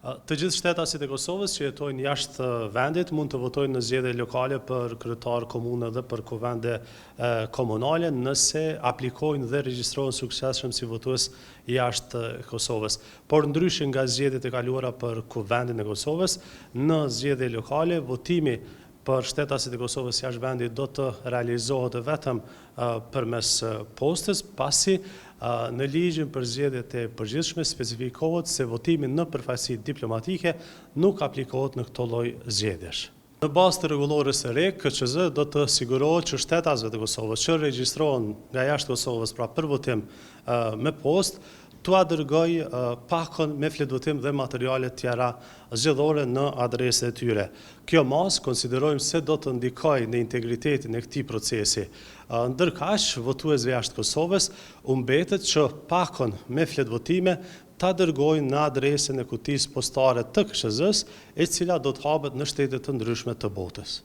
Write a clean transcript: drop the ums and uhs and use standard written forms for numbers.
Të gjithë shtetasit e Kosovës që jetojnë jashtë vendit mund të votojnë në zgjedhje lokale për kryetar komune dhe për kuvende komunale nëse aplikojnë dhe regjistrohen suksesshëm si votues jashtë Kosovës. Por ndryshe nga zgjedhjet e kaluara për kuvendin e Kosovës, në zgjedhje lokale votimi për shtetasit e Kosovës jashtë vendit do të realizohet vetëm përmes postës, pasi në ligjin për zgjedhjet e përgjithshme specifikohet se votimi në përfaqësi diplomatike nuk aplikohet në këto lloj zgjedhjesh. Në bazë të rregullores së re, KQZ do të sigurohet që shtetasve të Kosovës që regjistrohen nga jashtë Kosovës pra për votim me postë, t'ua dërgoj pakon me fletvotim dhe materiale tjera zgjedhore në adresat e tyre. Kjo mas konsiderojmë se do të ndikojë në integritetin e këtij procesi. Ndërkaq, votuesve jashtë Kosovës u mbetet që pakon me fletvotime ta dërgojnë në adresën e kutisë postare të KQZ-s, e cila do të hapet në shtete të ndryshme të botës.